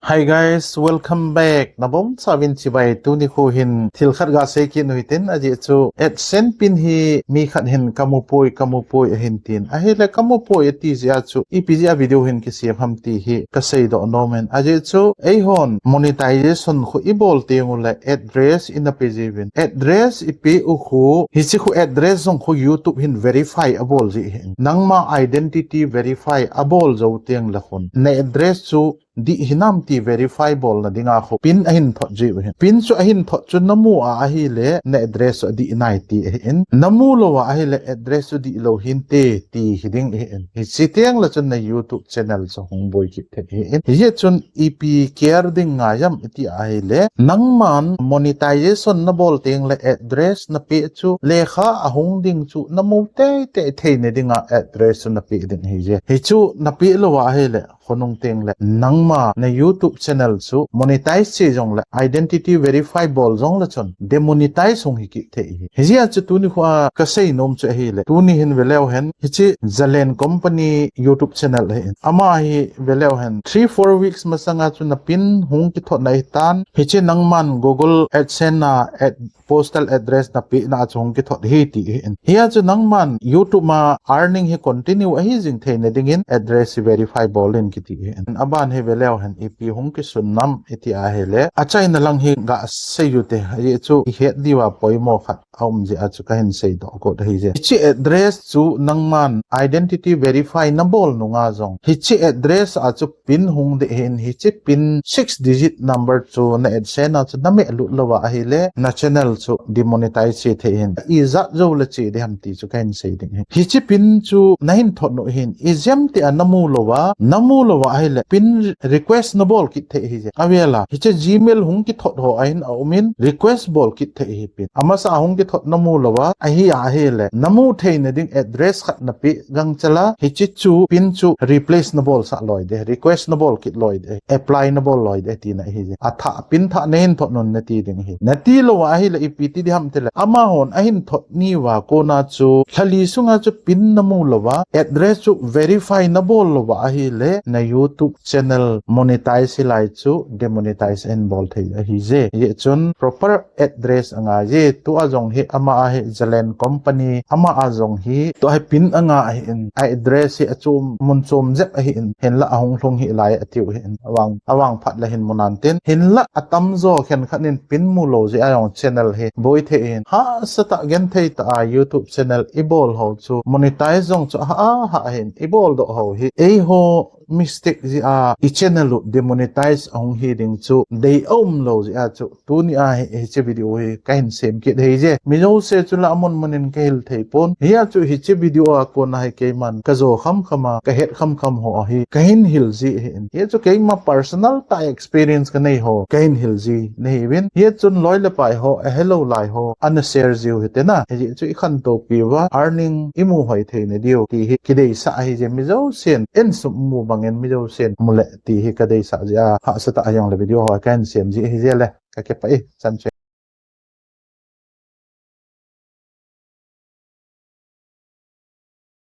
Hi guys, welcome back. Nabom sabin sibay tuni ko hin tilkhat ga sekin huitin aji chu at sen pin hi mi khat hin kamupoi hintin ahile kamupoi ati zia chu ipizia video hin ki siam hamti hi kasei do nomen aji chu ei hon monetization khu ibol teungula address in a pejivin address ipi u khu hi chi khu address jong khu YouTube hin verify abol ji hin nangma identity verify abol zo teng lakhun ne address chu di hinam ti verifiable na dinga kho pin ahin tho ji pin chu ahin tho chu namu a hi le na address di nai ti in namu lo wa hi le address di lo hin te ti hiding in hi siteng la chun na YouTube channel so hong boy ki the in hi chun ep care ding nga yam ti a hi le nangman monetization na bol teng le address na pe chu lekha ahong ding chu namu te ne dinga address na pe ding hi chu na pe lo wa hi le khonong teng le nangma na YouTube channel chu monetize che jong le identity verifiable jong la chon demonetize hong hi ki the hi zia chu tu ni khwa ka sei nom chu hi le tu ni hin velew hen hi chi Janglen company YouTube channel he ama hi velew hen 3-4 weeks masanga chu na pin hong ki tho nai tan hi chi nangman Google AdSense na postal address na pi na chung ki thot hi ti hi chu nangman YouTube ma earning hi continue hi jing the ne dingin address verifiable in ki ti aban he velew han ep hong ki sunnam iti a hele achai na lang hi ga seyute ye chu he diwa poimo khat aum je achu ka hin sei do ko hi je chi address chu nangman identity verify na bol nu nga jong hi chi address achu pin hong de hin hi chi pin 6 digit number chu na AdSense chu na me lu lawa hele na channel chu demonetize che the hin iza zo la che de ham ti chu ka hin sei ding hi chi pin chu na hin thot no hin izam ti anamu lowa hele pin request na bol ki the hi je awela hi chi gmail hong ki thot ho ain aumin request bol ki the hi pin ama sa hong ki thot namu lowa a hi a hele namu the na ding address khat na pi gang chala hi chi chu pin chu replace na bol sa loi de request na bol ki loi de apply na bol loi de ti na hi je a tha pin tha ne hin thot non na ti ding hi na ti lowa hi le ipiti di ham tele ama hon a hin thot ni wa ko na chu khali sunga chu pin namu lowa address chu verify na bol lowa hi le na YouTube channel monetize lai chu demonetize en bol thei hi je ye chun proper address anga je tu ajong hi ama a hi Janglen company ama ajong hi to hi pin anga hi in address hi achum mun chom je hi in hen la ahong thong hi lai atiu hi in awang phat la hin munan ten hin la atam zo khen khanin pin mu lo je ayong channel hi boy the in ha sata gen thei ta YouTube channel ibol ho chu monetize jong chu ha hin ibol do ho hi ei ho mistake ji a I channel demonetize ong hi ding chu dei om lo ji a chu tu ni a he che video hi kain sem ki dei je mi no se chu la amon manin ke hil thei pon hi chu hi che video a ko na he ke man ka zo kham khama ka het kham ho hi kain hil ji hi chu ke ma personal ta experience ka nei ho kain hil ji nei win hi chun loi le pai ho a hello lai ho an share ji hi te na hi chu I khan to pi wa earning imu hoi thei ne dio ti hi ki dei sa hi je mi zo sen en sum mu bangen mi zo sen mule ti hi ka dei sa ja ha sa ta ayong le video ho kan sem ji hi je le ka ke pai chan